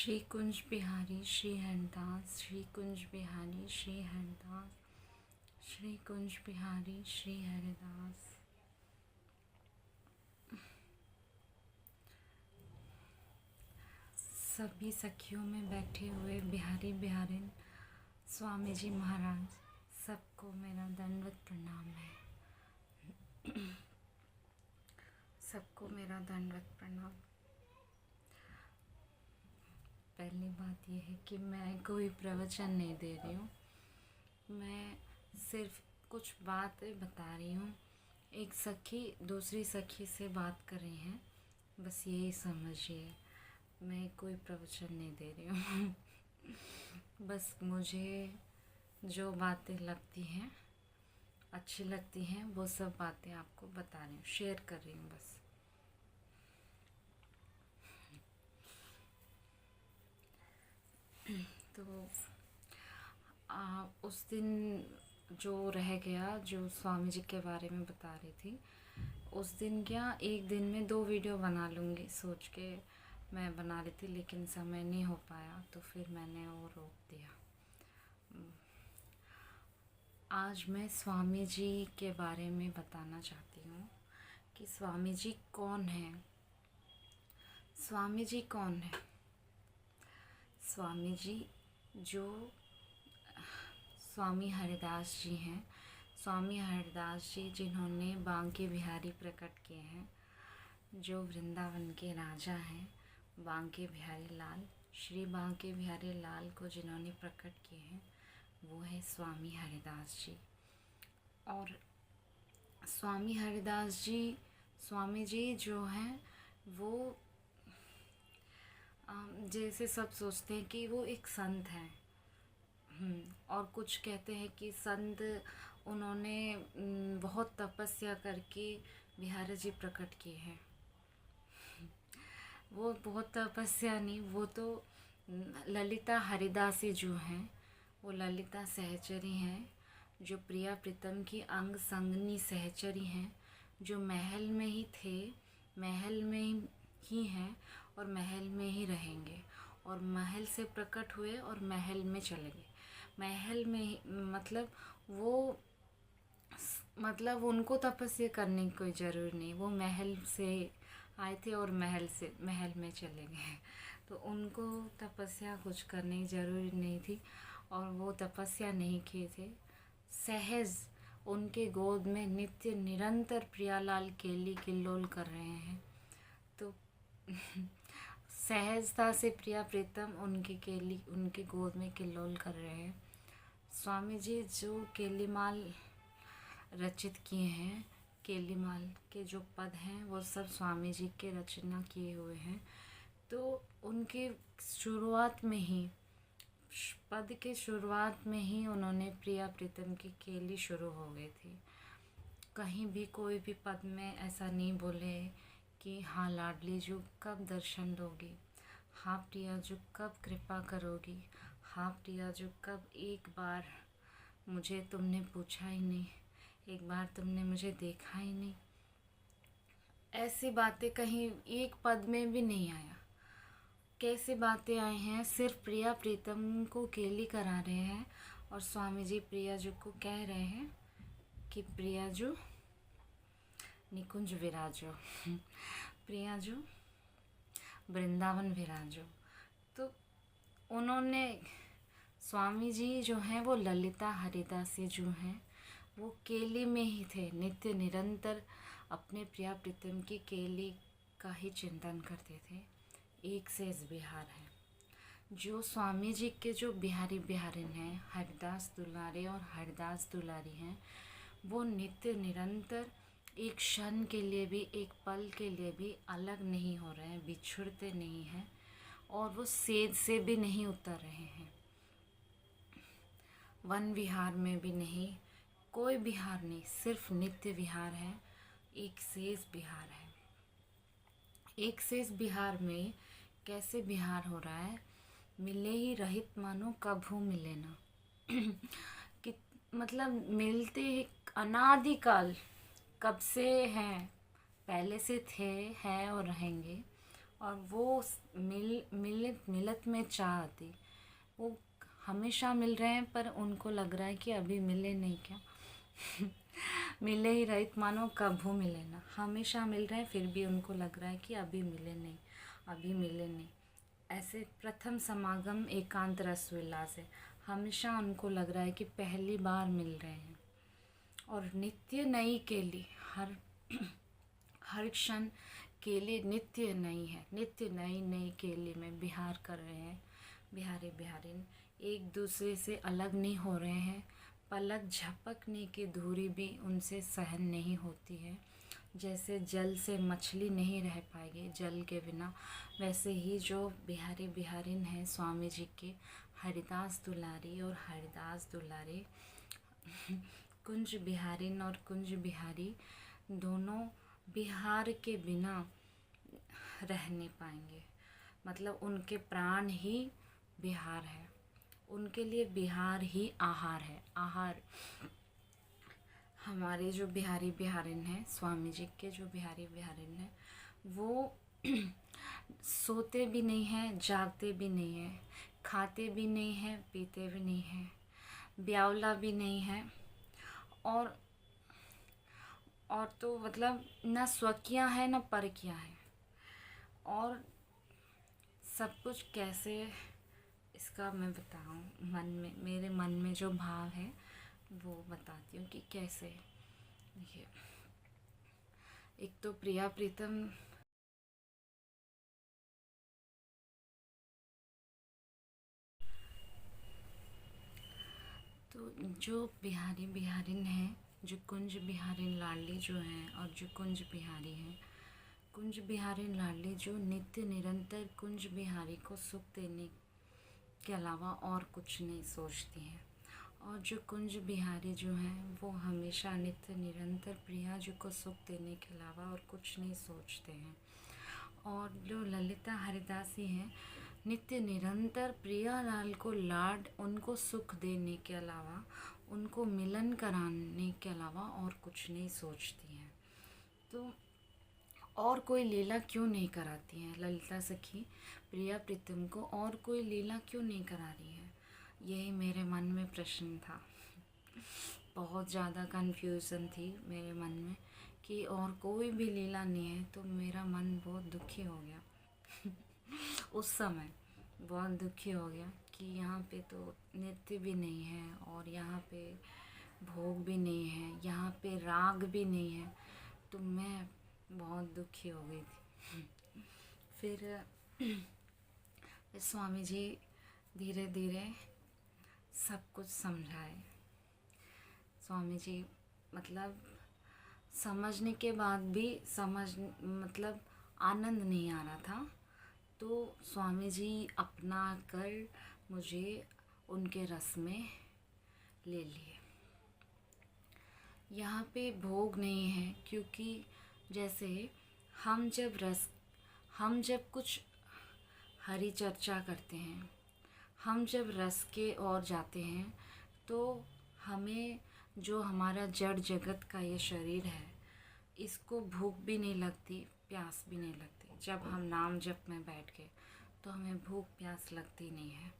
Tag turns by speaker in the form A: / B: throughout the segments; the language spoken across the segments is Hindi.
A: श्री कुंज बिहारी श्री हरदास, श्री कुंज बिहारी श्री हरदास, श्री कुंज बिहारी श्री हरदास। सभी सखियों में बैठे हुए बिहारी बिहारिन स्वामी जी महाराज, सबको मेरा दंडवत प्रणाम है। सबको मेरा दंडवत प्रणाम। पहली बात यह है कि मैं कोई प्रवचन नहीं दे रही हूँ, मैं सिर्फ कुछ बातें बता रही हूँ। एक सखी दूसरी सखी से बात कर रही हैं, बस यही समझिए। मैं कोई प्रवचन नहीं दे रही हूँ। बस मुझे जो बातें लगती हैं, अच्छी लगती हैं, वो सब बातें आपको बता रही हूँ, शेयर कर रही हूँ बस। तो उस दिन जो रह गया, जो स्वामी जी के बारे में बता रही थी, उस दिन क्या एक दिन में 2 वीडियो बना लूँगी सोच के मैं बना रही थी, लेकिन समय नहीं हो पाया तो फिर मैंने वो रोक दिया। आज मैं स्वामी जी के बारे में बताना चाहती हूँ कि स्वामी जी कौन हैं। स्वामी जी कौन है? स्वामी जी जो स्वामी हरिदास जी हैं। स्वामी हरिदास जी जिन्होंने बांके बिहारी प्रकट किए हैं, जो वृंदावन के राजा हैं, बांके बिहारी लाल, श्री बांके बिहारी लाल को जिन्होंने प्रकट किए हैं, वो है स्वामी हरिदास जी। और स्वामी हरिदास जी, स्वामी जी जो हैं वो जैसे सब सोचते हैं कि वो एक संत हैं, और कुछ कहते हैं कि संत उन्होंने बहुत तपस्या करके बिहारी जी प्रकट किए हैं। वो बहुत तपस्या नहीं, वो तो ललिता हरिदासी जो हैं, वो ललिता सहचरी हैं, जो प्रिया प्रीतम की अंग संगनी सहचरी हैं, जो महल में ही थे, महल में ही हैं और महल में ही रहेंगे, और महल से प्रकट हुए और महल में चले गए। महल में मतलब उनको तपस्या करने की कोई ज़रूर नहीं, वो महल से आए थे और महल में चले गए, तो उनको तपस्या कुछ करने की ज़रूरी नहीं थी, और वो तपस्या नहीं किए थे। सहज उनके गोद में नित्य निरंतर प्रियालाल केली किल्लोल कर रहे हैं, तो सहजता से प्रिया प्रीतम उनके गोद में किल्लोल कर रहे हैं। स्वामी जी जो केलीमाल रचित किए हैं, केलीमाल के जो पद हैं वो सब स्वामी जी के रचना किए हुए हैं। तो उनके शुरुआत में ही, पद के शुरुआत में ही उन्होंने प्रिया प्रीतम की केली शुरू हो गई थी। कहीं भी कोई भी पद में ऐसा नहीं बोले कि हाँ लाडली जो कब दर्शन दोगी, हाँ प्रिया जो कब कृपा करोगी, हाँ प्रिया जो कब एक बार मुझे तुमने पूछा ही नहीं, एक बार तुमने मुझे देखा ही नहीं। ऐसी बातें कहीं एक पद में भी नहीं आया। कैसी बातें आई हैं? सिर्फ प्रिया प्रीतम को केली करा रहे हैं और स्वामी जी प्रिया जो को कह रहे हैं कि प्रिया जो निकुंज विराजो, प्रिया जो वृंदावन विराजो। तो उन्होंने, स्वामी जी जो हैं वो ललिता हरिदासी जो हैं वो केली में ही थे, नित्य निरंतर अपने प्रिया प्रीतम की केली का ही चिंतन करते थे। एक से इस बिहार है जो स्वामी जी के जो बिहारी बिहारिन हैं, हरिदास दुलारे और हरिदास दुलारी हैं, वो नित्य निरंतर एक क्षण के लिए भी, एक पल के लिए भी अलग नहीं हो रहे हैं, बिछुड़ते नहीं हैं, और वो सेज से भी नहीं उतर रहे हैं। वन विहार में भी नहीं, कोई विहार नहीं, सिर्फ नित्य विहार है, एक शेष विहार है। एक शेष विहार में कैसे विहार हो रहा है? मिले ही रहित मानो कभू मिले ना। कि मतलब मिलते अनादिकाल, कब से हैं, पहले से थे, हैं और रहेंगे, और वो मिलत में चाह आती। वो हमेशा मिल रहे हैं पर उनको लग रहा है कि अभी मिले नहीं क्या। मिले ही रहित मानो कभू मिले ना, हमेशा मिल रहे हैं फिर भी उनको लग रहा है कि अभी मिले नहीं, अभी मिले नहीं। ऐसे प्रथम समागम एकांत रस विलास है, हमेशा उनको लग रहा है कि पहली बार मिल रहे हैं। और नित्य नई केली, हर क्षण केले नित्य नई है, नित्य नई नई केले में बिहार कर रहे हैं बिहारी बिहारिन, एक दूसरे से अलग नहीं हो रहे हैं। पलक झपकने की दूरी भी उनसे सहन नहीं होती है। जैसे जल से मछली नहीं रह पाएगी जल के बिना, वैसे ही जो बिहारी बिहारिन हैं स्वामी जी के, हरिदास दुलारी और हरिदास दुलारी, कुंज बिहारिन और कुंज बिहारी दोनों बिहार के बिना रह नहीं पाएंगे। मतलब उनके प्राण ही बिहार है, उनके लिए बिहार ही आहार है। आहार हमारे जो बिहारी बिहारिन हैं, स्वामी जी के जो बिहारी बिहारिन हैं, वो सोते भी नहीं हैं, जागते भी नहीं हैं, खाते भी नहीं हैं, पीते भी नहीं हैं, ब्यावला भी नहीं है, और तो मतलब न स्वकिया है न परकिया है। और सब कुछ कैसे, इसका मैं बताऊँ, मेरे मन में जो भाव है वो बताती हूँ कि कैसे। देखिए, एक तो प्रिया प्रीतम तो जो बिहारी बिहारिन हैं, जो कुंज बिहारिन लाडली जो हैं, और जो कुंज बिहारी हैं, कुंज बिहारिन लाडली जो नित्य निरंतर कुंज बिहारी को सुख देने के अलावा और कुछ नहीं सोचती हैं। और जो कुंज बिहारी जो हैं वो हमेशा नित्य निरंतर प्रिया जी को सुख देने के अलावा और कुछ नहीं सोचते हैं। और जो ललिता हरिदासी हैं, नित्य निरंतर प्रिया लाल को लाड, उनको सुख देने के अलावा, उनको मिलन कराने के अलावा और कुछ नहीं सोचती हैं। तो और कोई लीला क्यों नहीं कराती हैं ललिता सखी प्रिया प्रीतम को, और कोई लीला क्यों नहीं करा रही है? यही मेरे मन में प्रश्न था। बहुत ज़्यादा कन्फ्यूज़न थी मेरे मन में कि और कोई भी लीला नहीं है, तो मेरा मन बहुत दुखी हो गया। उस समय बहुत दुखी हो गया कि यहाँ पे तो नृत्य भी नहीं है, और यहाँ पे भोग भी नहीं है, यहाँ पे राग भी नहीं है। तो मैं बहुत दुखी हो गई थी। फिर स्वामी जी धीरे धीरे सब कुछ समझाए। स्वामी जी मतलब समझने के बाद भी मतलब आनंद नहीं आ रहा था, तो स्वामी जी अपना कर मुझे उनके रस में ले लिए। यहाँ पे भोग नहीं है, क्योंकि जैसे हम जब कुछ हरी चर्चा करते हैं, हम जब रस के ओर जाते हैं, तो हमें जो हमारा जड़ जगत का ये शरीर है, इसको भूख भी नहीं लगती, प्यास भी नहीं लगती। जब हम नाम जप में बैठ गए तो हमें भूख प्यास लगती नहीं है।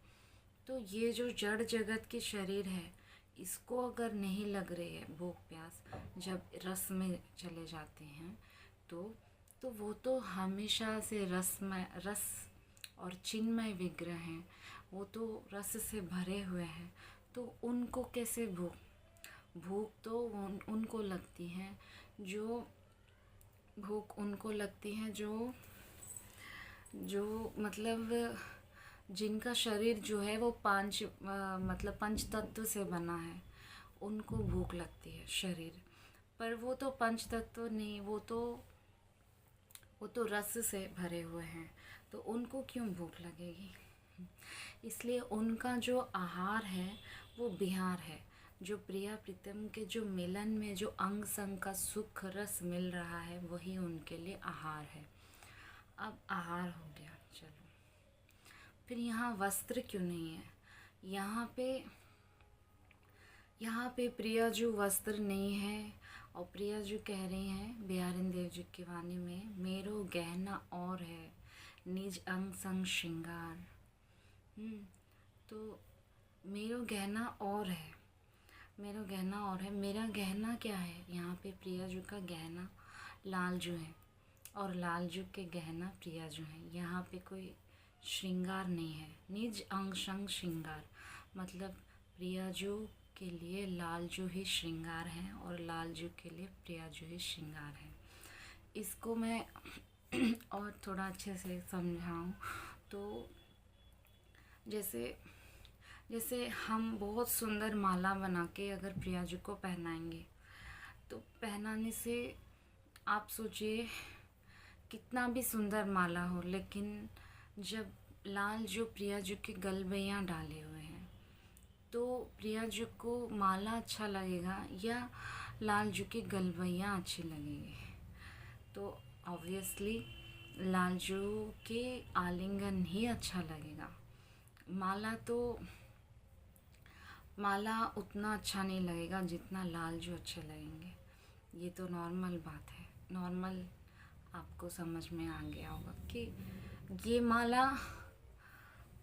A: तो ये जो जड़ जगत के शरीर है, इसको अगर नहीं लग रही है भूख प्यास, जब रस में चले जाते हैं तो वो तो हमेशा से रस और चिन्मय विग्रह हैं, वो तो रस से भरे हुए हैं। तो उनको कैसे भूख तो उनको लगती है, जो मतलब जिनका शरीर जो है वो मतलब पंच तत्व से बना है, उनको भूख लगती है शरीर। पर वो तो पंच तत्व नहीं, वो तो रस से भरे हुए हैं, तो उनको क्यों भूख लगेगी? इसलिए उनका जो आहार है वो बिहार है। जो प्रिया प्रीतम के जो मिलन में जो अंग संग का सुख रस मिल रहा है, वही उनके लिए आहार है। अब आहार हो गया, चलो फिर यहाँ वस्त्र क्यों नहीं है? यहाँ पे प्रियाजू वस्त्र नहीं है, और प्रियाजू कह रही हैं बिहारिन देव जी की वाणी में, मेरो गहना और है, निज अंग संग श्रृंगार। तो मेरो गहना और है, मेरा गहना और है। मेरा गहना क्या है? यहाँ पे प्रियाजू का गहना लालजू है और लालजू के गहना प्रियाजू है। यहाँ पे कोई श्रृंगार नहीं है। निज अंग संग श्रृंगार मतलब प्रियाजू के लिए लालजू ही श्रृंगार है और लालजू के लिए प्रियाजू ही श्रृंगार है। इसको मैं और थोड़ा अच्छे से समझाऊं तो जैसे हम बहुत सुंदर माला बना के अगर प्रियाजू को पहनाएंगे तो पहनाने से आप सोचिए कितना भी सुंदर माला हो, लेकिन जब लालजू प्रियाजू के गलबैयाँ डाले हुए हैं तो प्रियाजू को माला अच्छा लगेगा या लालजू की गलबैयाँ अच्छी लगेगी? तो ऑब्वियसली लालजू के आलिंगन ही अच्छा लगेगा। माला उतना अच्छा नहीं लगेगा जितना लालजू अच्छे लगेंगे। ये तो नॉर्मल बात है, नॉर्मल आपको समझ में आ गया होगा कि ये माला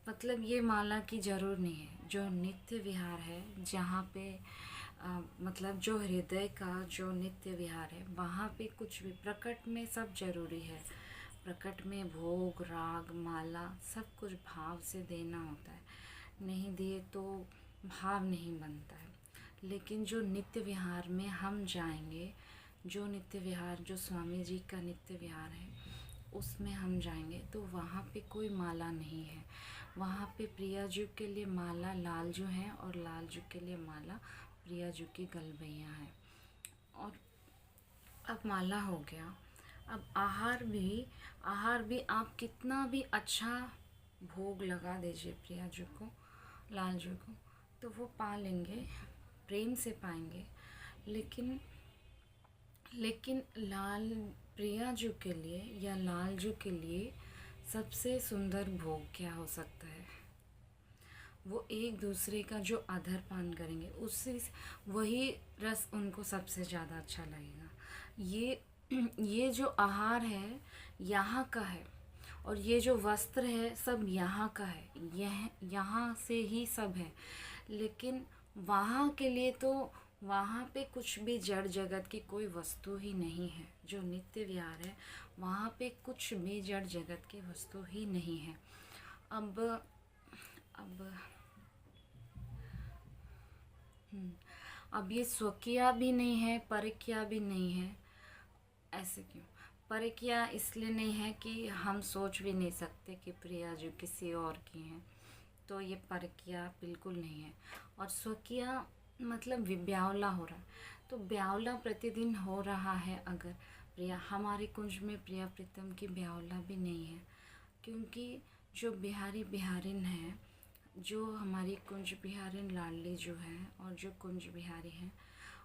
A: मतलब ये माला की ज़रूर नहीं है। जो नित्य विहार है, जहाँ पे मतलब जो हृदय का जो नित्य विहार है, वहाँ पे कुछ भी प्रकट में सब जरूरी है। प्रकट में भोग राग माला सब कुछ भाव से देना होता है, नहीं दिए तो भाव नहीं बनता है। लेकिन जो नित्य विहार में हम जाएंगे, जो नित्य विहार जो स्वामी जी का नित्य विहार है उसमें हम जाएंगे तो वहाँ पे कोई माला नहीं है। वहाँ पे प्रियाजू के लिए माला लालजू है और लालजू के लिए माला प्रियाजू की गलबैयाँ हैं। और अब माला हो गया, अब आहार भी आप कितना भी अच्छा भोग लगा दीजिए प्रियाजू को लालजू को तो वो पा लेंगे, प्रेम से पाएंगे। लेकिन प्रियाजू के लिए या लालजू के लिए सबसे सुंदर भोग क्या हो सकता है? वो एक दूसरे का जो आदर पान करेंगे उससे वही रस उनको सबसे ज़्यादा अच्छा लगेगा। ये जो आहार है यहाँ का है और ये जो वस्त्र है सब यहाँ का है, यहाँ से ही सब है। लेकिन वहाँ के लिए तो वहाँ पे कुछ भी जड़ जगत की कोई वस्तु ही नहीं है। जो नित्य विहार है वहाँ पे कुछ भी जड़ जगत की वस्तु ही नहीं है। अब ये स्वकीय भी नहीं है, परकीय भी नहीं है। ऐसे क्यों? परकीय इसलिए नहीं है कि हम सोच भी नहीं सकते कि प्रियाजू किसी और की हैं, तो ये परकीय बिल्कुल नहीं है। और स्वकीय मतलब ब्यावला हो रहा है, तो ब्यावला प्रतिदिन हो रहा है। अगर प्रिया हमारे कुंज में प्रिया प्रीतम की ब्यावला भी नहीं है, क्योंकि जो बिहारी बिहारिन है, जो हमारी कुंज बिहारिन लाडली जो है और जो कुंज बिहारी हैं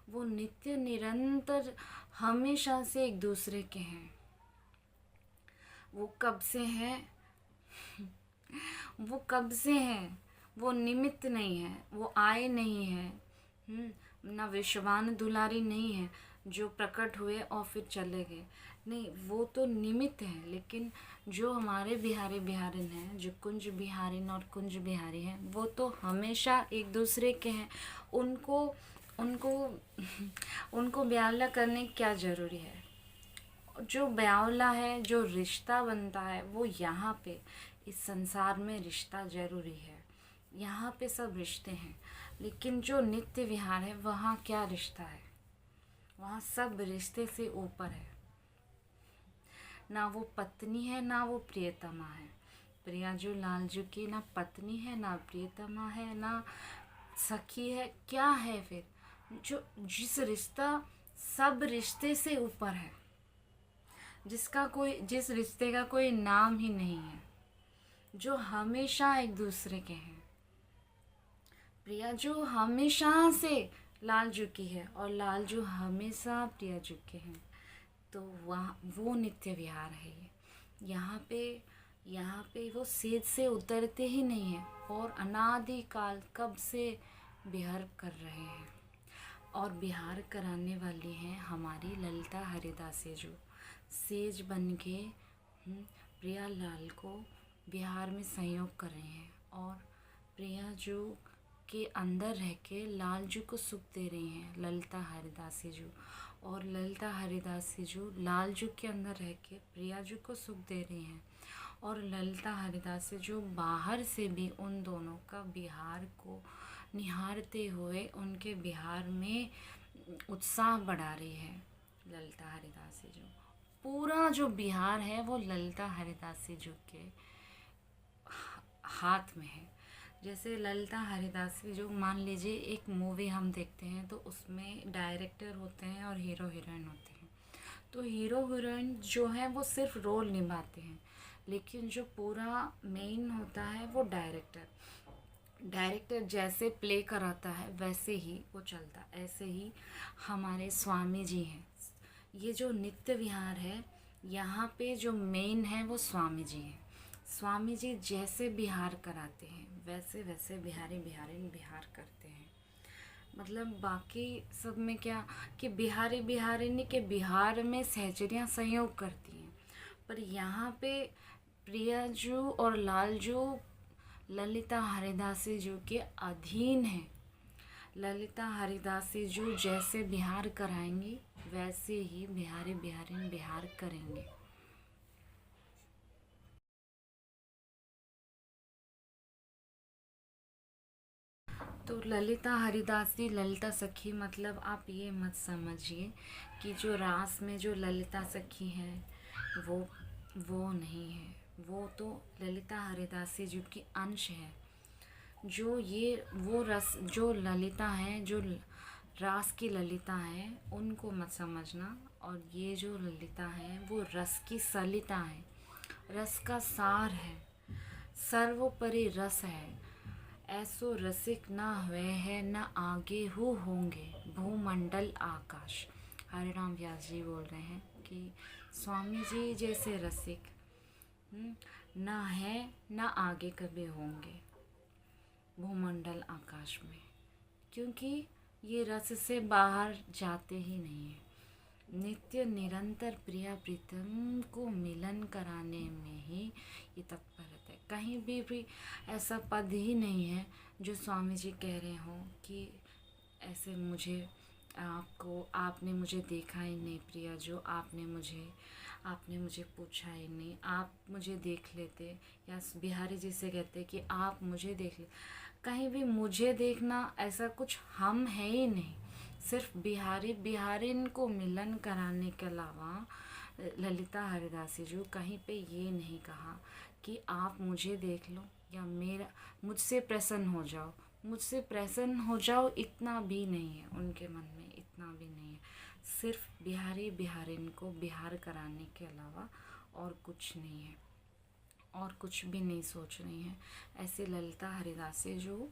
A: वो नित्य निरंतर हमेशा से एक दूसरे के हैं। वो कब से हैं वो निमित्त नहीं है, वो आए नहीं है। ना विश्वान दुलारी नहीं है जो प्रकट हुए और फिर चले गए, नहीं, वो तो निमित्त है। लेकिन जो हमारे बिहारी बिहारिन हैं, जो कुंज बिहारिन और कुंज बिहारी हैं, वो तो हमेशा एक दूसरे के हैं। उनको ब्यावला करने की क्या ज़रूरी है? जो ब्यावला है, जो रिश्ता बनता है वो यहाँ पे इस संसार में रिश्ता ज़रूरी है। यहाँ पे सब रिश्ते हैं, लेकिन जो नित्य विहार है वहाँ क्या रिश्ता है? वहाँ सब रिश्ते से ऊपर है। ना वो पत्नी है ना वो प्रियतमा है। प्रियाजू लालजू की ना पत्नी है ना प्रियतमा है ना सखी है, क्या है फिर? जिस रिश्ता सब रिश्ते से ऊपर है, जिस रिश्ते का कोई नाम ही नहीं है, जो हमेशा एक दूसरे के हैं। प्रियाजू हमेशा से लालजू की है और लालजू हमेशा प्रियाजू के हैं, तो वो नित्य विहार है। यहाँ पे वो सेज से उतरते ही नहीं है और अनादि काल कब से विहार कर रहे हैं। और विहार कराने वाली हैं हमारी ललिता हरिदासी, जो सेज बन के प्रियालाल को बिहार में सहयोग कर रहे हैं और प्रियाजू के अंदर रह के लालजू को सुख दे रही हैं, ललिता हरिदासी जू। और ललिता हरिदासी जू लालजू के अंदर रह के प्रियाजू को सुख दे रही हैं। और ललिता हरिदासी जू बाहर से भी उन दोनों का बिहार को निहारते हुए उनके बिहार में उत्साह बढ़ा रही है। ललिता हरिदासी जू, पूरा जो बिहार है वो ललिता हरिदासी जू के हाथ में है। जैसे ललिता हरिदासी जो, मान लीजिए एक मूवी हम देखते हैं तो उसमें डायरेक्टर होते हैं और हीरो हीरोइन होते हैं। तो हीरो हीरोइन जो है वो सिर्फ रोल निभाते हैं, लेकिन जो पूरा मेन होता है वो डायरेक्टर जैसे प्ले कराता है वैसे ही वो चलता। ऐसे ही हमारे स्वामी जी हैं। ये जो नित्य विहार है, यहाँ पे जो मेन है वो स्वामी जी हैं। स्वामी जी जैसे बिहार कराते हैं वैसे वैसे बिहारी बिहार करते हैं। मतलब बाकी सब में क्या कि बिहारिनी के बिहार में सहचरियाँ सहयोग करती हैं, पर यहाँ पे प्रियाजू और लालजू ललिता हरिदासी जू के अधीन है। ललिता हरिदासी जू जैसे बिहार कराएंगी वैसे ही बिहारिन बिहार करेंगे। तो ललिता हरिदासी ललिता सखी, मतलब आप ये मत समझिए कि जो रास में जो ललिता सखी है वो नहीं है। वो तो ललिता हरिदासी जी की अंश है। जो ये वो रस जो ललिता है, जो रास की ललिता है, उनको मत समझना। और ये जो ललिता है वो रस की सलिता है, रस का सार है, सर्वोपरि रस है। ऐसो रसिक ना हुए है न आगे हु होंगे भूमंडल आकाश। हरिराम व्यास जी बोल रहे हैं कि स्वामी जी जैसे रसिक ना है ना आगे कभी होंगे भूमंडल आकाश में, क्योंकि ये रस से बाहर जाते ही नहीं है। नित्य निरंतर प्रिया प्रीतम को मिलन कराने में ही ये तत्पर रहता है। कहीं भी ऐसा पद ही नहीं है जो स्वामी जी कह रहे हों कि ऐसे आपने मुझे देखा ही नहीं प्रिया, जो आपने मुझे पूछा ही नहीं, आप मुझे देख लेते। या बिहारी जी से कहते कि आप मुझे देख ले। कहीं भी मुझे देखना ऐसा कुछ हम है ही नहीं। सिर्फ बिहारिन को मिलन कराने के अलावा ललिता हरिदासी जी कहीं पे ये नहीं कहा कि आप मुझे देख लो या मुझसे प्रसन्न हो जाओ, इतना भी नहीं है उनके मन में, इतना भी नहीं है। सिर्फ बिहारिन को बिहार कराने के अलावा और कुछ नहीं है, और कुछ भी नहीं सोच रही हैं। ऐसे ललिता हरिदासी जो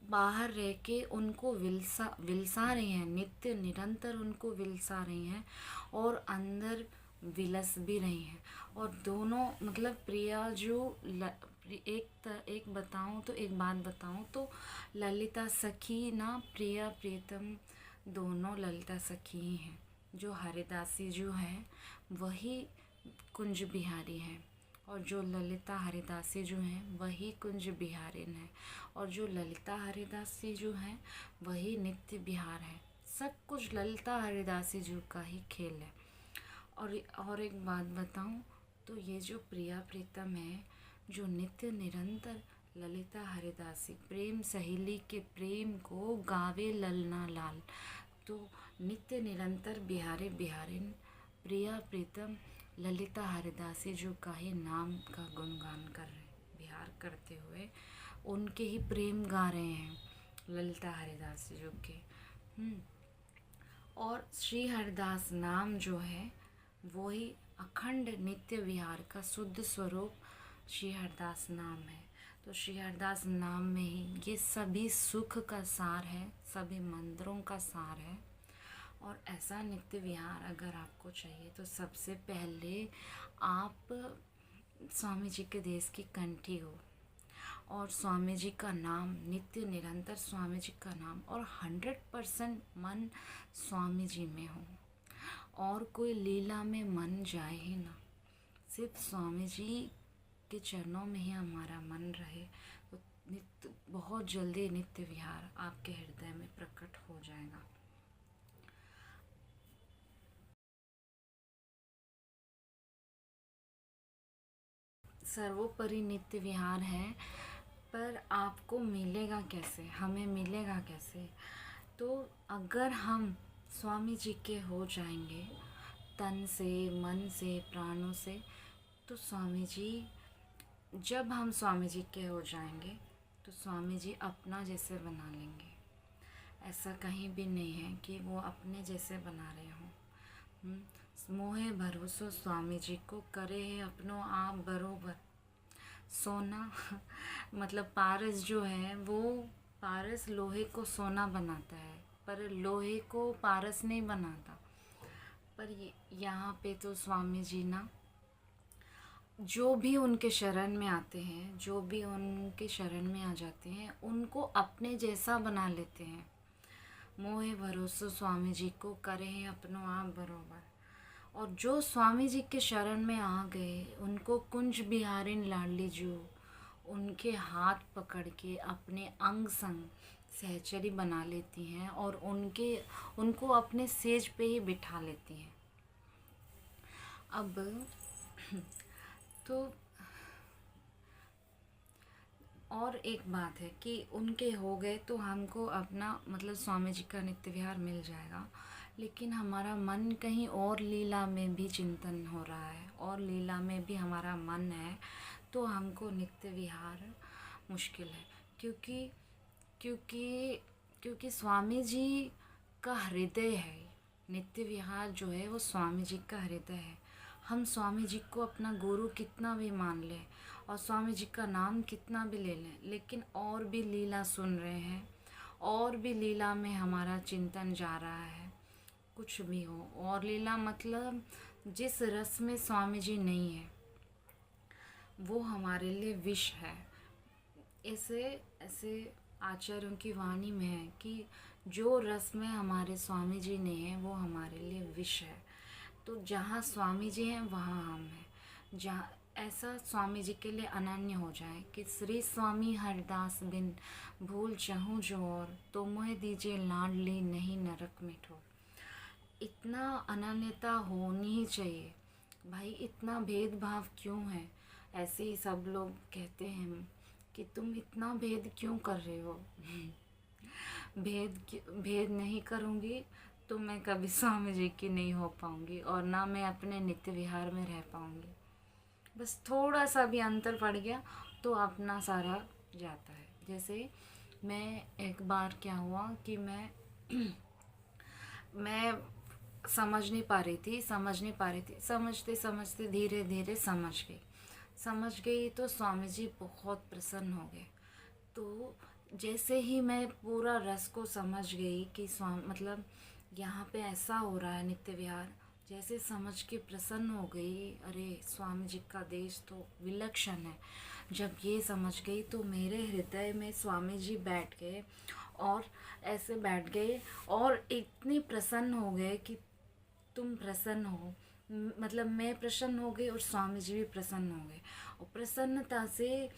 A: बाहर रह के उनको विलसा रही हैं, नित्य निरंतर उनको विलसा रही हैं और अंदर विलस भी रही हैं। और दोनों, मतलब प्रिया जो एक बात बताऊं तो ललिता सखी ना प्रिया प्रीतम दोनों ललिता सखी ही हैं। जो हरिदासी जो है वही कुंज बिहारी हैं, और जो ललिता हरिदासी जो हैं वही कुंज बिहारिन है, और जो ललिता हरिदासी जो हैं वही नित्य बिहार है। सब कुछ ललिता हरिदासी जी का ही खेल है। और एक बात बताऊं तो ये जो प्रिया प्रीतम है, जो नित्य निरंतर ललिता हरिदासी प्रेम सहेली के प्रेम को गावे ललना लाल, तो नित्य निरंतर बिहारिन प्रिया प्रीतम ललिता हरिदासी जो का ही नाम का गुणगान कर रहे हैं, बिहार करते हुए उनके ही प्रेम गा रहे हैं ललिता हरिदासी जो के। और श्री हरिदास नाम जो है वो ही अखंड नित्य विहार का शुद्ध स्वरूप श्री हरिदास नाम है। तो श्री हरिदास नाम में ही ये सभी सुख का सार है, सभी मंदिरों का सार है। और ऐसा नित्य विहार अगर आपको चाहिए तो सबसे पहले आप स्वामी जी के देश की कंठी हो, और स्वामी जी का नाम नित्य निरंतर, स्वामी जी का नाम, और 100% मन स्वामी जी में हो, और कोई लीला में मन जाए ही ना। सिर्फ स्वामी जी के चरणों में ही हमारा मन रहे तो नित्य बहुत जल्दी नित्य विहार आपके हृदय में प्रकट हो जाएगा। सर्वोपरि नित्य विहार है, पर आपको मिलेगा कैसे, हमें मिलेगा कैसे? तो अगर हम स्वामी जी के हो जाएंगे तन से, मन से, प्राणों से, तो स्वामी जी, जब हम स्वामी जी के हो जाएंगे तो स्वामी जी अपना जैसे बना लेंगे। ऐसा कहीं भी नहीं है कि वो अपने जैसे बना रहे हों। मोहे भरोसो स्वामी जी को, करे है अपनों आप बरोबर। सोना मतलब पारस जो है वो, पारस लोहे को सोना बनाता है, पर लोहे को पारस नहीं बनाता। पर यहाँ पे तो स्वामी जी ना, जो भी उनके शरण में आते हैं, जो भी उनके शरण में आ जाते हैं, उनको अपने जैसा बना लेते हैं। मोहे भरोसो स्वामी जी को, करे हैं अपनों आप बरोबर। और जो स्वामी जी के शरण में आ गए, उनको कुंज बिहारिन लाडली जू उनके हाथ पकड़ के अपने अंग संग सहचरी बना लेती हैं और उनको अपने सेज पे ही बिठा लेती हैं। अब तो और एक बात है कि उनके हो गए तो हमको अपना मतलब स्वामी जी का नित्य विहार मिल जाएगा, लेकिन हमारा मन कहीं और लीला में भी चिंतन हो रहा है और लीला में भी हमारा मन है, तो हमको नित्य विहार मुश्किल है। क्योंकि क्योंकि क्योंकि स्वामी जी का हृदय है, नित्य विहार जो है वो स्वामी जी का हृदय है। हम स्वामी जी को अपना गुरु कितना भी मान लें और स्वामी जी का नाम कितना भी ले लें, लेकिन और भी लीला सुन रहे हैं, और भी लीला में हमारा चिंतन जा रहा है, कुछ भी हो, और लीला मतलब जिस रस में स्वामी जी नहीं है वो हमारे लिए विष है। ऐसे ऐसे आचार्यों की वाणी में है कि जो रस में हमारे स्वामी जी नहीं है वो हमारे लिए विष है। तो जहाँ स्वामी जी हैं वहाँ हम हैं। जहाँ ऐसा स्वामी जी के लिए अनन्य हो जाए कि श्री स्वामी हरदास बिन भूल चाहूँ जो और, तो मोह दीजिए लाडली नहीं नरक में ठोर। इतना अनन्यता होनी ही चाहिए भाई, इतना भेदभाव क्यों है? ऐसे ही सब लोग कहते हैं कि तुम इतना भेद क्यों कर रहे हो। भेद नहीं करूँगी तो मैं कभी स्वामी जी की नहीं हो पाऊँगी और ना मैं अपने नित्य विहार में रह पाऊँगी। बस थोड़ा सा भी अंतर पड़ गया तो अपना सारा जाता है। जैसे मैं एक बार क्या हुआ कि मैं समझ नहीं पा रही थी, समझते समझते धीरे धीरे समझ गई तो स्वामी जी बहुत प्रसन्न हो गए। तो जैसे ही मैं पूरा रस को समझ गई कि मतलब यहाँ पे ऐसा हो रहा है नित्य विहार, जैसे समझ के प्रसन्न हो गई, अरे स्वामी जी का देश तो विलक्षण है। जब ये समझ गई तो मेरे हृदय में स्वामी जी बैठ गए और ऐसे बैठ गए और इतने प्रसन्न हो गए कि तुम प्रसन्न हो, मतलब मैं प्रसन्न हो गई और स्वामी जी भी प्रसन्न हो गए। और प्रसन्नता से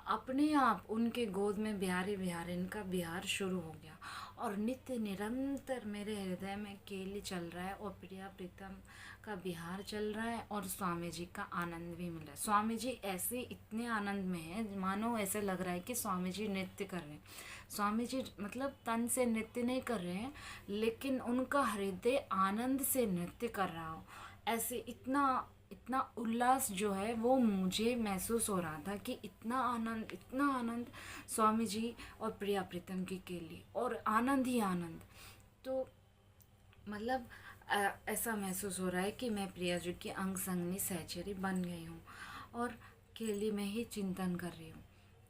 A: अपने आप उनके गोद में बिहारी बिहारिन का बिहार शुरू हो गया और नित्य निरंतर मेरे हृदय में केली चल रहा है और प्रिया प्रीतम का बिहार चल रहा है और स्वामी जी का आनंद भी मिल रहा है। स्वामी जी ऐसे इतने आनंद में हैं, मानो ऐसे लग रहा है कि स्वामी जी नृत्य कर रहे हैं। स्वामी जी मतलब तन से नृत्य नहीं कर रहे हैं, लेकिन उनका हृदय आनंद से नृत्य कर रहा हो। ऐसे इतना इतना उल्लास जो है वो मुझे महसूस हो रहा था कि इतना आनंद स्वामी जी और प्रिया प्रीतम की के लिए, और आनंद ही आनंद। तो मतलब ऐसा महसूस हो रहा है कि मैं प्रिया जी की अंग संगनी सहचरी बन गई हूँ और केली में ही चिंतन कर रही हूँ।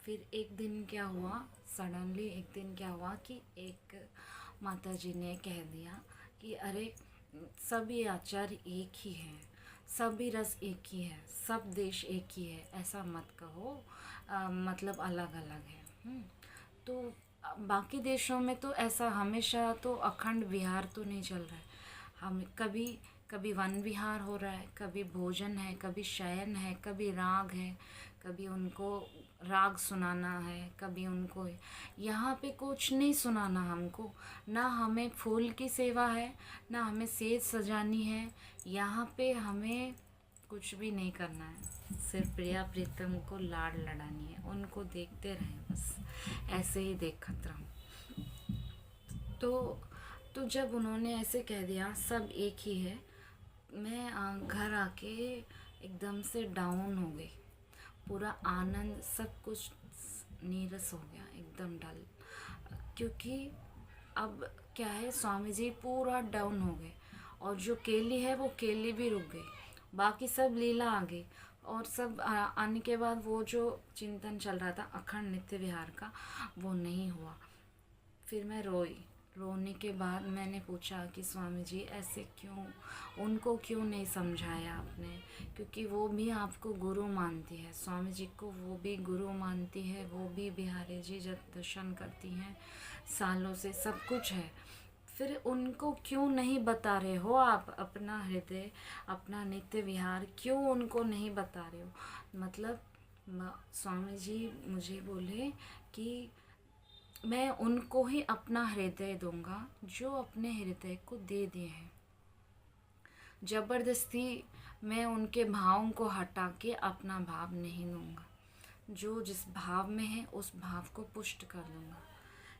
A: फिर एक दिन क्या हुआ, सडनली एक दिन क्या हुआ कि एक माता जी ने कह दिया कि अरे सभी आचार्य एक ही हैं, सभी रस एक ही है, सब देश एक ही है, ऐसा मत कहो, मतलब अलग अलग है। तो बाकी देशों में तो ऐसा हमेशा तो अखंड विहार तो नहीं चल रहा है। हम कभी कभी वन विहार हो रहा है, कभी भोजन है, कभी शयन है, कभी राग है, कभी उनको राग सुनाना है, कभी उनको यहाँ पे कुछ नहीं सुनाना हमको। ना हमें फूल की सेवा है, ना हमें सेज सजानी है, यहाँ पे हमें कुछ भी नहीं करना है। सिर्फ प्रिया प्रीतम को लाड़ लड़ानी है, उनको देखते रहें बस, ऐसे ही देखते रहो। तो जब उन्होंने ऐसे कह दिया सब एक ही है, मैं घर आके एकदम से डाउन हो गई। पूरा आनंद सब कुछ नीरस हो गया, एकदम डल। क्योंकि अब क्या है, स्वामी जी पूरा डाउन हो गए और जो केली है वो केली भी रुक गई, बाकी सब लीला आ गई। और सब आने के बाद वो जो चिंतन चल रहा था अखंड नित्य विहार का, वो नहीं हुआ। फिर मैं रोई। रोने के बाद मैंने पूछा कि स्वामी जी ऐसे क्यों, उनको क्यों नहीं समझाया आपने, क्योंकि वो भी आपको गुरु मानती है, स्वामी जी को वो भी गुरु मानती है, वो भी बिहारी जी जब दर्शन करती हैं सालों से, सब कुछ है। फिर उनको क्यों नहीं बता रहे हो आप अपना हृदय, अपना नित्य विहार, क्यों उनको नहीं बता रहे हो? मतलब स्वामी जी मुझे बोले कि मैं उनको ही अपना हृदय दूंगा जो अपने हृदय को दे दिए हैं। ज़बरदस्ती मैं उनके भावों को हटा के अपना भाव नहीं दूंगा, जो जिस भाव में है उस भाव को पुष्ट कर दूंगा।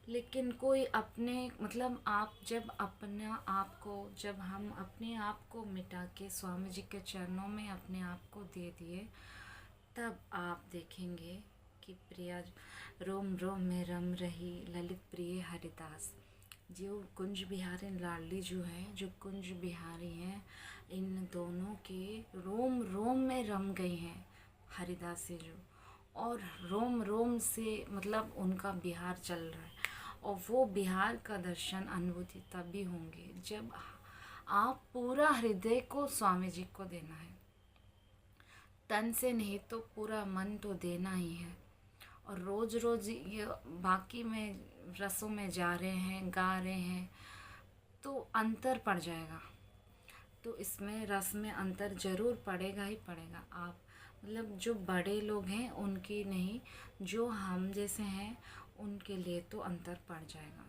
A: लेकिन कोई अपने मतलब आप जब अपना आप को, जब हम अपने आप को मिटा के स्वामी जी के चरणों में अपने आप को दे दिए, तब आप देखेंगे कि प्रिया रोम रोम में रम रही ललित प्रिय हरिदास। जो कुंज बिहारी लाडली जो है, जो कुंज बिहारी हैं, इन दोनों के रोम रोम में रम गई हैं हरिदास से जो, और रोम रोम से मतलब उनका बिहार चल रहा है। और वो बिहार का दर्शन अनुभूति तभी होंगे जब आप पूरा हृदय को स्वामी जी को देना है, तन से नहीं तो पूरा मन तो देना ही है। और रोज़ रोज़ ये बाकी में रसों में जा रहे हैं, गा रहे हैं, तो अंतर पड़ जाएगा। तो इसमें रस में अंतर ज़रूर पड़ेगा ही पड़ेगा। आप मतलब जो बड़े लोग हैं उनकी नहीं, जो हम जैसे हैं उनके लिए तो अंतर पड़ जाएगा।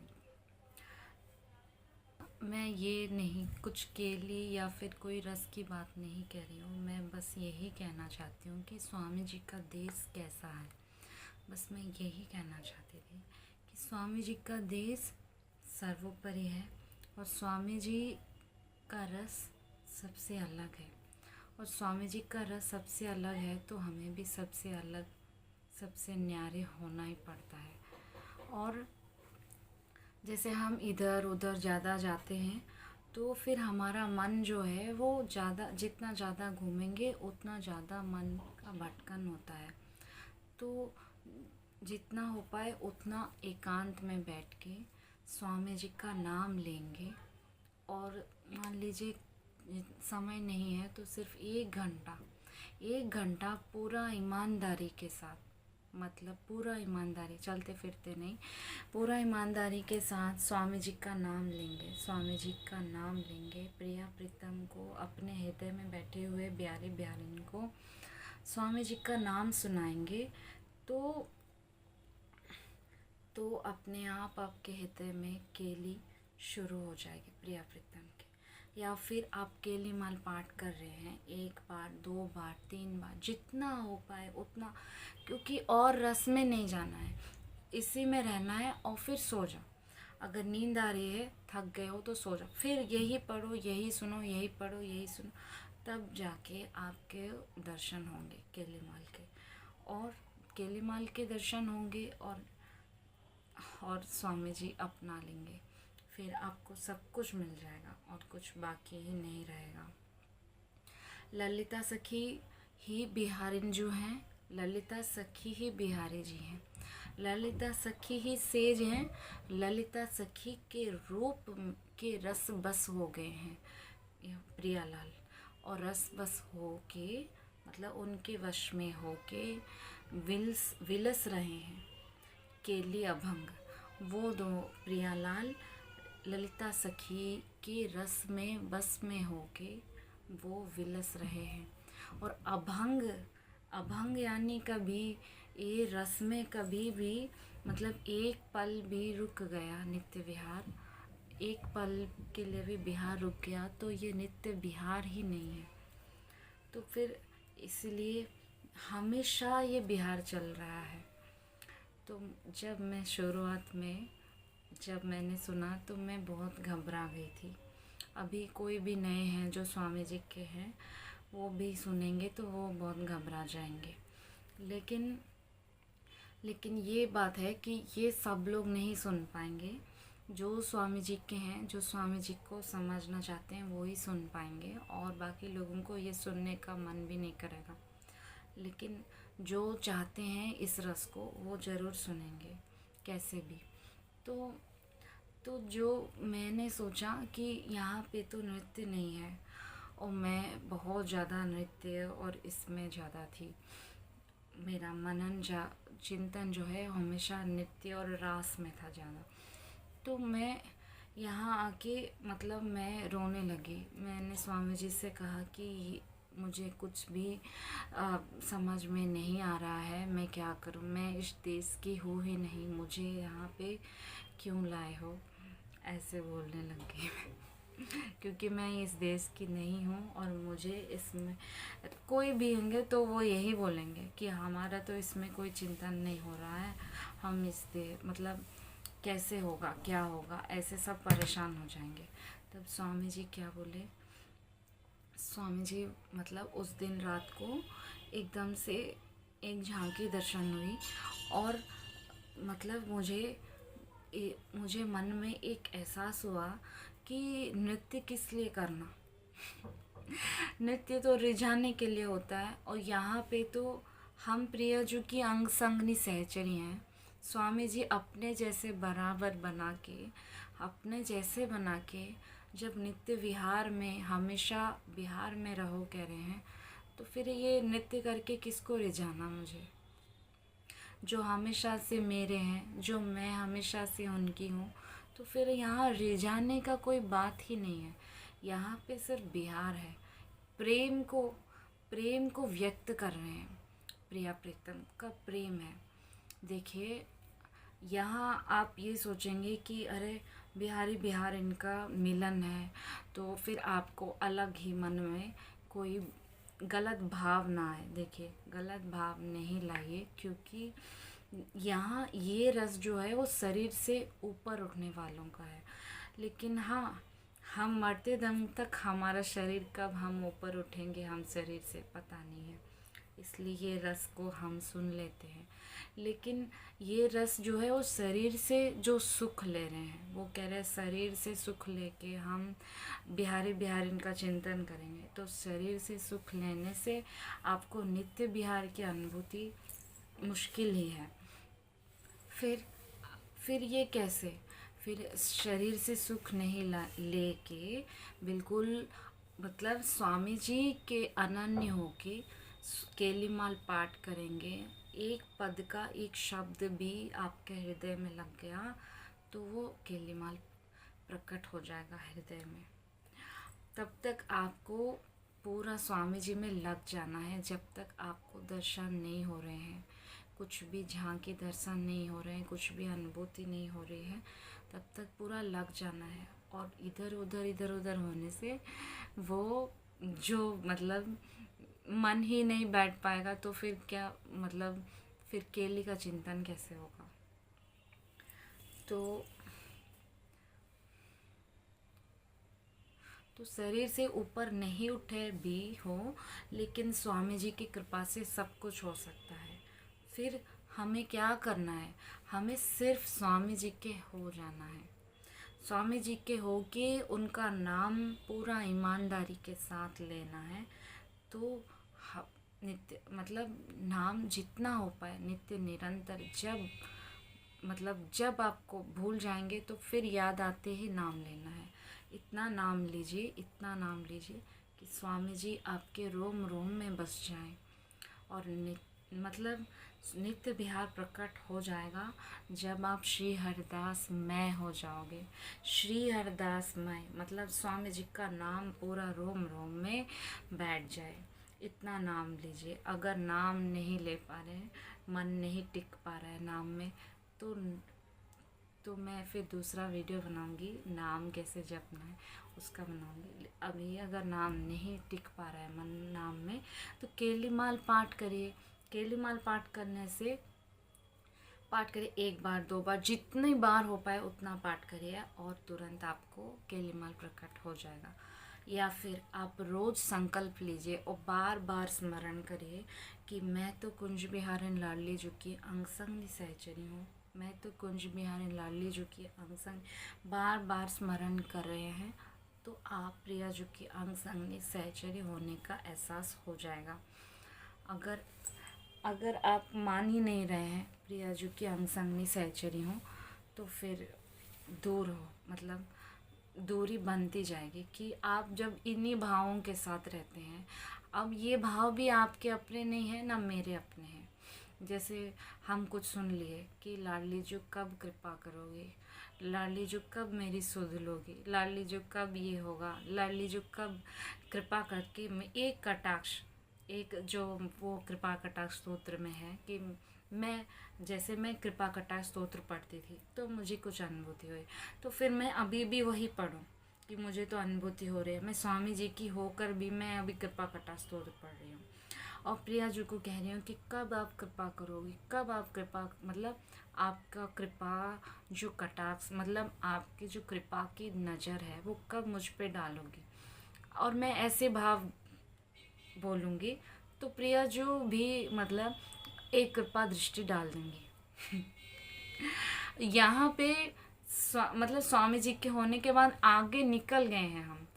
A: मैं ये नहीं कुछ केली या फिर कोई रस की बात नहीं कह रही हूँ, मैं बस यही कहना चाहती हूँ कि स्वामी जी का देश कैसा है। बस मैं यही कहना चाहती थी कि स्वामी जी का देश सर्वोपरि है, और स्वामी जी का रस सबसे अलग है। और स्वामी जी का रस सबसे अलग है तो हमें भी सबसे अलग, सबसे न्यारे होना ही पड़ता है। और जैसे हम इधर उधर ज़्यादा जाते हैं तो फिर हमारा मन जो है वो ज़्यादा, जितना ज़्यादा घूमेंगे उतना ज़्यादा मन का भटकन होता है। तो जितना हो पाए उतना एकांत में बैठ के स्वामी जी का नाम लेंगे। और मान लीजिए समय नहीं है तो सिर्फ 1 घंटा पूरा ईमानदारी के साथ, मतलब पूरा ईमानदारी, चलते फिरते नहीं, पूरा ईमानदारी के साथ स्वामी जी का नाम लेंगे, स्वामी जी का नाम लेंगे। प्रिया प्रीतम को, अपने हृदय में बैठे हुए बिहारी बिहारिन को स्वामी जी का नाम सुनाएंगे तो अपने आप आपके हृदय में केली शुरू हो जाएगी प्रिया प्रीतम की। या फिर आप केली माल पाठ कर रहे हैं 1 बार 2 बार 3 बार, जितना हो पाए उतना, क्योंकि और रस में नहीं जाना है, इसी में रहना है। और फिर सो जाओ, अगर नींद आ रही है, थक गए हो तो सो जाओ, फिर यही पढ़ो यही सुनो, यही पढ़ो यही सुनो, तब जाके आपके दर्शन होंगे केली माल के, और केली माल के दर्शन होंगे और स्वामी जी अपना लेंगे। फिर आपको सब कुछ मिल जाएगा और कुछ बाकी ही नहीं रहेगा। ललिता सखी ही बिहारिन जो हैं, ललिता सखी ही बिहारी जी हैं, ललिता सखी ही सेज हैं, ललिता सखी के रूप के रस बस हो गए हैं प्रियालाल। और रस बस हो के मतलब उनके वश में हो के विलस रहे हैं केली अभंग। वो दो प्रियालाल ललिता सखी के रस में बस में हो के वो विलस रहे हैं। और अभंग, अभंग यानी कभी ये रस में कभी भी मतलब एक पल भी रुक गया नित्य विहार, एक पल के लिए भी बिहार रुक गया तो ये नित्य बिहार ही नहीं है। तो फिर इसलिए हमेशा ये बिहार चल रहा है। तो जब मैं शुरुआत में जब मैंने सुना तो मैं बहुत घबरा गई थी। अभी कोई भी नए हैं जो स्वामी जी के हैं वो भी सुनेंगे तो वो बहुत घबरा जाएंगे। लेकिन ये बात है कि ये सब लोग नहीं सुन पाएंगे। जो स्वामी जी के हैं, जो स्वामी जी को समझना चाहते हैं वो ही सुन पाएंगे, और बाकी लोगों को ये सुनने का मन भी नहीं करेगा। लेकिन जो चाहते हैं इस रस को वो ज़रूर सुनेंगे कैसे भी। तो जो मैंने सोचा कि यहाँ पे तो नृत्य नहीं है, और मैं बहुत ज़्यादा नृत्य और इसमें ज़्यादा थी। मेरा मनन चिंतन जो है हमेशा नृत्य और रास में था ज़्यादा। तो मैं यहाँ आके मतलब मैं रोने लगी। मैंने स्वामी जी से कहा कि मुझे कुछ भी समझ में नहीं आ रहा है, मैं क्या करूँ, मैं इस देश की हूँ ही नहीं, मुझे यहाँ पे क्यों लाए हो, ऐसे बोलने लग गई क्योंकि मैं इस देश की नहीं हूँ और मुझे इसमें कोई भी होंगे तो वो यही बोलेंगे कि हमारा तो इसमें कोई चिंतन नहीं हो रहा है, हम मतलब कैसे होगा, क्या होगा, ऐसे सब परेशान हो जाएंगे। तब स्वामी जी क्या बोले, स्वामी जी मतलब उस दिन रात को एकदम से एक झांकी दर्शन हुई, और मतलब मुझे मन में एक एहसास हुआ कि नृत्य किस लिए करना नृत्य तो रिझाने के लिए होता है, और यहाँ पे तो हम प्रियजू की अंग संगनी सहचरी हैं। स्वामी जी अपने जैसे बराबर बना के, अपने जैसे बना के जब नित्य विहार में हमेशा बिहार में रहो कह रहे हैं, तो फिर ये नृत्य करके किसको रिझाना मुझे, जो हमेशा से मेरे हैं, जो मैं हमेशा से उनकी हूँ। तो फिर यहाँ रिझाने का कोई बात ही नहीं है, यहाँ पे सिर्फ बिहार है, प्रेम को व्यक्त कर रहे हैं, प्रिया प्रीतम का प्रेम है। देखिए यहाँ आप ये सोचेंगे कि अरे बिहारी बिहार इनका मिलन है, तो फिर आपको अलग ही मन में कोई गलत भाव ना आए। देखिए गलत भाव नहीं लाइए, क्योंकि यहाँ ये रस जो है वो शरीर से ऊपर उठने वालों का है। लेकिन हाँ, हम मरते दम तक हमारा शरीर कब हम ऊपर उठेंगे हम शरीर से पता नहीं है, इसलिए ये रस को हम सुन लेते हैं। लेकिन ये रस जो है वो शरीर से जो सुख ले रहे हैं, वो कह रहे हैं शरीर से सुख लेके हम बिहारी इनका चिंतन करेंगे, तो शरीर से सुख लेने से आपको नित्य बिहार की अनुभूति मुश्किल ही है। फिर ये कैसे, फिर शरीर से सुख नहीं लेके बिल्कुल मतलब स्वामी जी के अनन्य होके केलीमाल पाठ करेंगे, एक पद का एक शब्द भी आपके हृदय में लग गया तो वो केलीमाल प्रकट हो जाएगा हृदय में। तब तक आपको पूरा स्वामी जी में लग जाना है। जब तक आपको दर्शन नहीं हो रहे हैं, कुछ भी झांकी दर्शन नहीं हो रहे हैं, कुछ भी अनुभूति नहीं हो रही है, तब तक पूरा लग जाना है। और इधर उधर होने से वो जो मतलब मन ही नहीं बैठ पाएगा, तो फिर क्या मतलब फिर केली का चिंतन कैसे होगा। तो शरीर से ऊपर नहीं उठे भी हो, लेकिन स्वामी जी की कृपा से सब कुछ हो सकता है। फिर हमें क्या करना है, हमें सिर्फ स्वामी जी के हो जाना है। स्वामी जी के हो के उनका नाम पूरा ईमानदारी के साथ लेना है। तो नित्य मतलब नाम जितना हो पाए नित्य निरंतर, जब आपको भूल जाएंगे तो फिर याद आते ही नाम लेना है। इतना नाम लीजिए कि स्वामी जी आपके रोम रोम में बस जाएं, और मतलब नित्य विहार प्रकट हो जाएगा जब आप श्री हरिदास मय हो जाओगे। श्री हरिदास मय मतलब स्वामी जी का नाम पूरा रोम रोम में बैठ जाए, इतना नाम लीजिए। अगर नाम नहीं ले पा रहे हैं, मन नहीं टिक पा रहा है नाम में, तो मैं फिर दूसरा वीडियो बनाऊंगी, नाम कैसे जपना है उसका बनाऊंगी। अभी अगर नाम नहीं टिक पा रहा है मन नाम में, तो केलीमाल पाठ करिए। केलीमाल पाठ करने से पाठ करिए, 1 बार 2 बार जितनी बार हो पाए उतना पाठ करिए और तुरंत आपको केलीमाल प्रकट हो जाएगा। या फिर आप रोज़ संकल्प लीजिए और बार बार स्मरण करिए कि मैं तो कुंज बिहारिन लाडली जी की अंग संग सहचरी हूँ, मैं तो कुंज बिहारिन लाडली जी की अंग संग बार बार स्मरण कर रहे हैं, तो आप प्रिया जी की अंग संग सहचरी होने का एहसास हो जाएगा। अगर आप मान ही नहीं रहे हैं प्रिया जी की अंग संगनी सहचरी हूँ, तो फिर दूर हो, मतलब दूरी बनती जाएगी कि आप जब इन्हीं भावों के साथ रहते हैं। अब ये भाव भी आपके अपने नहीं है ना मेरे अपने हैं। जैसे हम कुछ सुन लिए कि लाडली जी कब कृपा करोगे, लाडली जी कब मेरी सुध लोगी, लाडली जी कब ये होगा, लाडली जी कब कृपा करके मैं एक कटाक्ष, एक जो वो कृपा कटाक्ष स्तोत्र में है कि मैं कृपा कटाक्ष स्तोत्र पढ़ती थी तो मुझे कुछ अनुभूति हुई, तो फिर मैं अभी भी वही पढ़ूं कि मुझे तो अनुभूति हो रही है। मैं स्वामी जी की होकर भी मैं अभी कृपा कटाक्ष स्तोत्र पढ़ रही हूँ और प्रिया जी को कह रही हूँ कि कब आप कृपा करोगी, कब आप कृपा, मतलब आपका कृपा जो कटाक्ष, मतलब आपकी जो कृपा की नज़र है वो कब मुझ पे डालोगी। और मैं ऐसे भाव बोलूँगी तो प्रिया जो भी मतलब एक कृपा दृष्टि डाल देंगी। यहाँ पे मतलब स्वामी जी के होने के बाद आगे निकल गए हैं हम।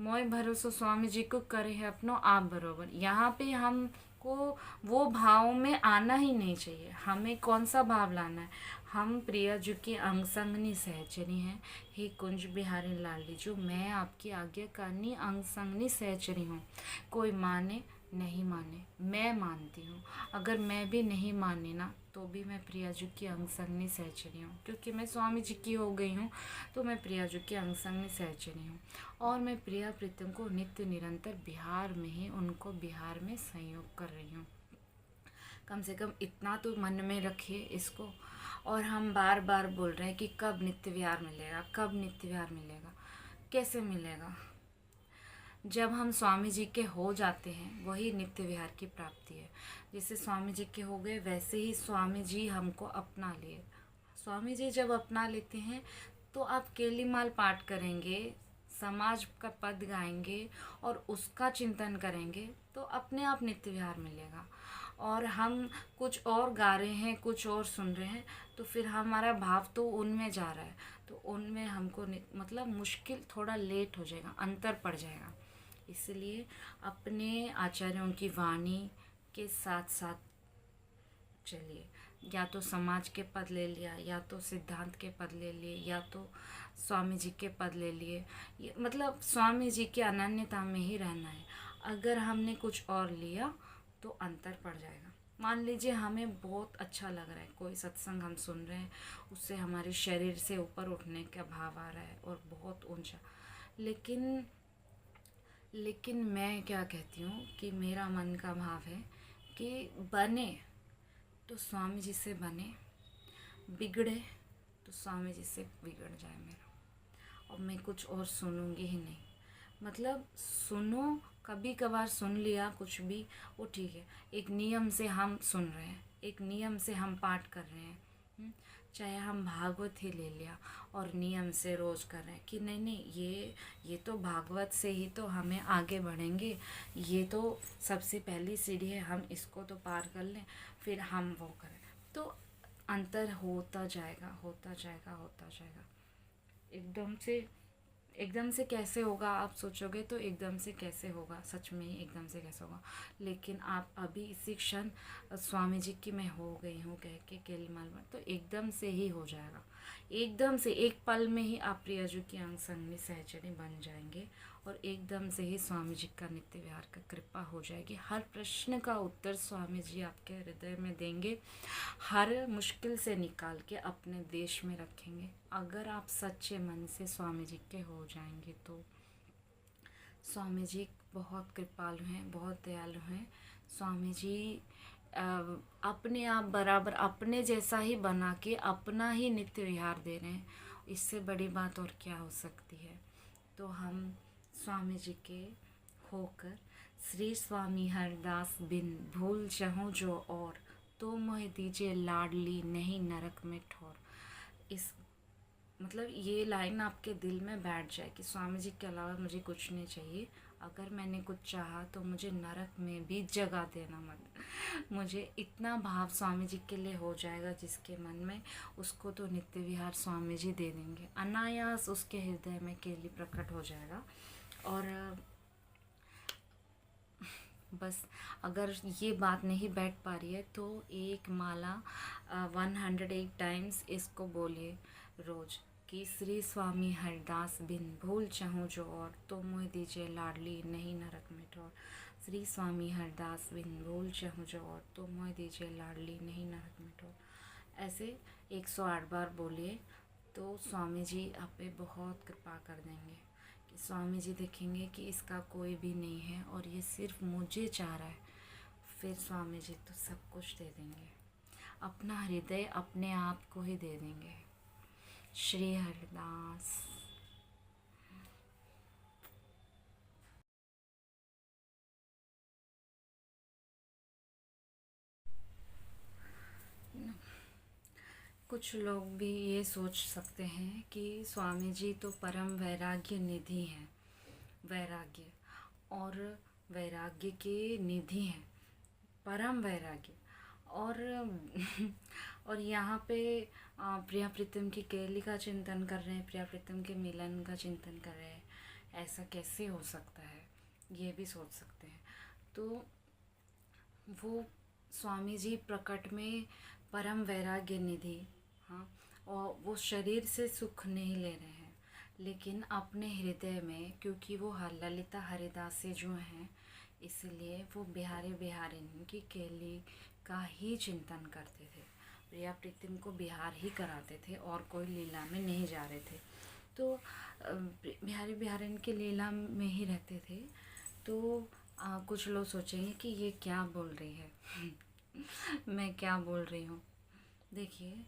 A: मोय भरोसो स्वामी जी को करे है अपनो आप बरोबर। यहाँ पे हमको वो भाव में आना ही नहीं चाहिए। हमें कौन सा भाव लाना है, हम प्रिया जी की अंग संगनी सहचरी हैं। हे कुंज बिहारी लाडली जो मैं आपकी आज्ञाकारिणी अंग संगनी सहचरी हूँ। कोई माने नहीं माने, मैं मानती हूँ। अगर मैं भी नहीं मानी ना तो भी मैं प्रिया जी की अंग संगनी सहचरी हूँ, क्योंकि मैं स्वामी जी की हो गई हूँ तो मैं प्रिया जी की अंग संगनी सहचरी हूँ। और मैं प्रिया प्रीतम को नित्य निरंतर बिहार में ही उनको बिहार में संयोग कर रही हूँ। कम से कम इतना तो मन में रखिए इसको। और हम बार बार बोल रहे हैं कि कब नित्य विहार मिलेगा, कब नित्य विहार मिलेगा। कैसे मिलेगा? जब हम स्वामी जी के हो जाते हैं वही नित्य विहार की प्राप्ति है। जैसे स्वामी जी के हो गए वैसे ही स्वामी जी हमको अपना लिए। स्वामी जी जब अपना लेते हैं तो आप केलीमाल पाठ करेंगे, समाज का पद गाएंगे और उसका चिंतन करेंगे तो अपने आप नित्य विहार मिलेगा। और हम कुछ और गा रहे हैं, कुछ और सुन रहे हैं, तो फिर हमारा भाव तो उनमें जा रहा है, तो उनमें हमको मतलब मुश्किल थोड़ा लेट हो जाएगा, अंतर पड़ जाएगा। इसलिए अपने आचार्यों की वाणी के साथ साथ चलिए। या तो समाज के पद ले लिया, या तो सिद्धांत के पद ले लिए, या तो स्वामी जी के पद ले लिए। मतलब स्वामी जी की अनन्यता में ही रहना है। अगर हमने कुछ और लिया तो अंतर पड़ जाएगा। मान लीजिए हमें बहुत अच्छा लग रहा है, कोई सत्संग हम सुन रहे हैं, उससे हमारे शरीर से ऊपर उठने का भाव आ रहा है और बहुत ऊंचा, लेकिन मैं क्या कहती हूँ कि मेरा मन का भाव है कि बने तो स्वामी जी से बने, बिगड़े तो स्वामी जी से बिगड़ जाए मेरा। और मैं कुछ और सुनूंगी ही नहीं। मतलब सुनो, कभी कभार सुन लिया कुछ भी, वो ठीक है। एक नियम से हम सुन रहे हैं, एक नियम से हम पाठ कर रहे हैं। चाहे हम भागवत ही ले लिया और नियम से रोज़ कर रहे हैं कि नहीं नहीं ये तो भागवत से ही तो हमें आगे बढ़ेंगे, ये तो सबसे पहली सीढ़ी है, हम इसको तो पार कर लें फिर हम वो करें। तो अंतर होता जाएगा, होता जाएगा, होता जाएगा। एकदम से कैसे होगा आप सोचोगे तो एकदम से कैसे होगा, सच में ही एकदम से कैसे होगा। लेकिन आप अभी इसी क्षण स्वामी जी की मैं हो गई हूँ कह के केलीमाल में, तो एकदम से ही हो जाएगा। एकदम से एक पल में ही आप प्रिया जी की अंग संगनी सहचरी बन जाएंगे और एकदम से ही स्वामी जी का नित्य विहार का कृपा हो जाएगी। हर प्रश्न का उत्तर स्वामी जी आपके हृदय में देंगे, हर मुश्किल से निकाल के अपने देश में रखेंगे अगर आप सच्चे मन से स्वामी जी के हो जाएंगे तो। स्वामी जी बहुत कृपालु हैं, बहुत दयालु हैं। स्वामी जी अपने आप बराबर अपने जैसा ही बना के अपना ही नित्य विहार दे रहे हैं। इससे बड़ी बात और क्या हो सकती है। तो हम स्वामी जी के होकर श्री स्वामी हरदास बिन भूल चहूँ जो और, तो मोह दीजिए लाडली नहीं नरक में ठोर। इस मतलब ये लाइन आपके दिल में बैठ जाए कि स्वामी जी के अलावा मुझे कुछ नहीं चाहिए। अगर मैंने कुछ चाहा तो मुझे नरक में भी जगह देना मत। मुझे इतना भाव स्वामी जी के लिए हो जाएगा जिसके मन में, उसको तो नित्य विहार स्वामी जी दे देंगे। अनायास उसके हृदय में केली प्रकट हो जाएगा। और बस अगर ये बात नहीं बैठ पा रही है तो एक माला 108 टाइम्स इसको बोलिए रोज कि श्री स्वामी हरदास बिन भूल चाहूँ जो और, तो मोह दीजिए लाडली नहीं नरक में ठोर। श्री स्वामी हरदास बिन भूल चाहूँ जो और, तो मोह दीजिए लाडली नहीं नरक में ठोर। ऐसे 108 बार बोलिए तो स्वामी जी आप पे बहुत कृपा कर देंगे कि स्वामी जी देखेंगे कि इसका कोई भी नहीं है और ये सिर्फ मुझे चाह रहा है। फिर स्वामी जी तो सब कुछ दे देंगे, अपना हृदय अपने आप को ही दे देंगे। श्री हरदास। कुछ लोग भी ये सोच सकते हैं कि स्वामी जी तो परम वैराग्य निधि हैं, वैराग्य और वैराग्य के निधि हैं, परम वैराग्य। और और यहाँ पे प्रिया प्रीतम की केली का चिंतन कर रहे हैं, प्रिया प्रीतम के मिलन का चिंतन कर रहे हैं। ऐसा कैसे हो सकता है, ये भी सोच सकते हैं। तो वो स्वामी जी प्रकट में परम वैराग्य निधि, हाँ, और वो शरीर से सुख नहीं ले रहे हैं लेकिन अपने हृदय में, क्योंकि वो ललिता हरिदासी जो हैं इसलिए वो बिहारी बिहारिन की केली का ही चिंतन करते थे। प्रिया प्रीतम को बिहार ही कराते थे और कोई लीला में नहीं जा रहे थे। तो बिहारी बिहारिन की लीला में ही रहते थे। तो कुछ लोग सोचेंगे कि ये क्या बोल रही है मैं क्या बोल रही हूँ। देखिए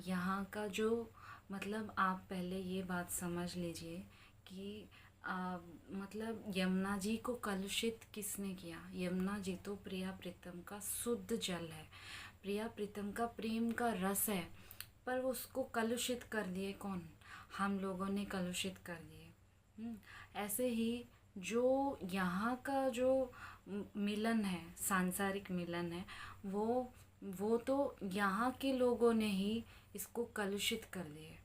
A: यहाँ का जो मतलब आप पहले ये बात समझ लीजिए कि मतलब यमुना जी को कलुषित किसने किया। यमुना जी तो प्रिया प्रीतम का शुद्ध जल है, प्रिया प्रीतम का प्रेम का रस है, पर उसको कलुषित कर दिए कौन, हम लोगों ने कलुषित कर दिए। ऐसे ही जो यहाँ का जो मिलन है, सांसारिक मिलन है, वो तो यहाँ के लोगों ने ही इसको कलुषित कर दिए।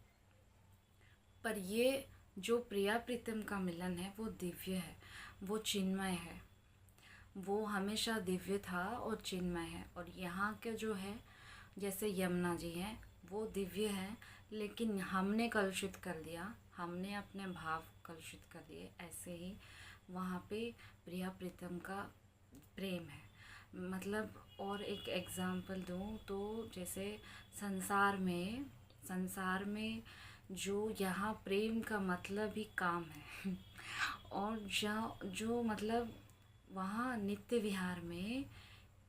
A: पर ये जो प्रिया प्रीतम का मिलन है वो दिव्य है, वो चिन्मय है, वो हमेशा दिव्य था और चिन्मय है। और यहाँ के जो है जैसे यमुना जी हैं वो दिव्य हैं लेकिन हमने कलुषित कर दिया, हमने अपने भाव कलुषित कर दिए। ऐसे ही वहाँ पे प्रिया प्रीतम का प्रेम है। मतलब और एक एग्ज़ाम्पल दूँ तो जैसे संसार में जो यहाँ प्रेम का मतलब ही काम है और जो मतलब वहाँ नित्य विहार में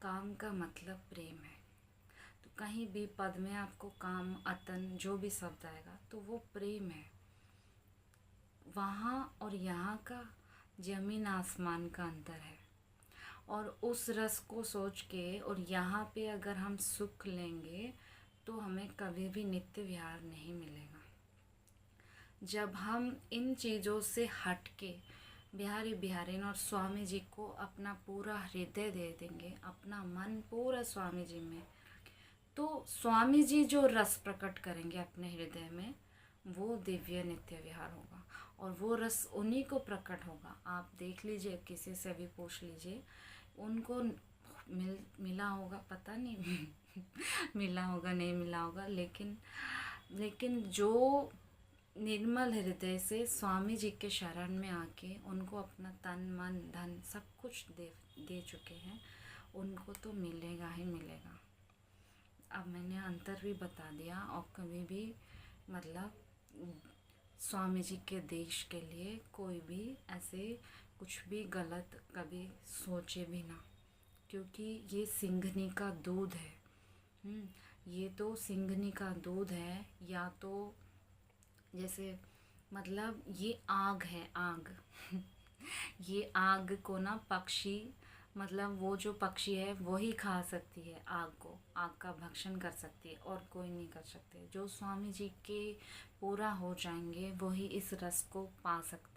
A: काम का मतलब प्रेम है। तो कहीं भी पद में आपको काम अतन जो भी शब्द आएगा तो वो प्रेम है। वहाँ और यहाँ का जमीन आसमान का अंतर है। और उस रस को सोच के और यहाँ पे अगर हम सुख लेंगे तो हमें कभी भी नित्य विहार नहीं मिलेगा। जब हम इन चीज़ों से हट के बिहारी बिहारिन और स्वामी जी को अपना पूरा हृदय दे देंगे, अपना मन पूरा स्वामी जी में, तो स्वामी जी जो रस प्रकट करेंगे अपने हृदय में वो दिव्य नित्य विहार होगा और वो रस उन्हीं को प्रकट होगा। आप देख लीजिए, किसी से भी पूछ लीजिए, उनको मिला होगा, पता नहीं मिला होगा नहीं मिला होगा, लेकिन जो निर्मल हृदय से स्वामी जी के शरण में आके उनको अपना तन मन धन सब कुछ दे चुके हैं, उनको तो मिलेगा ही मिलेगा। अब मैंने अंतर भी बता दिया, और कभी भी मतलब स्वामी जी के देश के लिए कोई भी ऐसे कुछ भी गलत कभी सोचे भी ना, क्योंकि ये सिंघनी का दूध है। ये तो सिंघनी का दूध है, या तो जैसे मतलब ये आग है, आग ये आग को ना पक्षी, मतलब वो जो पक्षी है वही खा सकती है आग को, आग का भक्षण कर सकती है, और कोई नहीं कर सकते। जो स्वामी जी के पूरा हो जाएंगे वही इस रस को पा सकते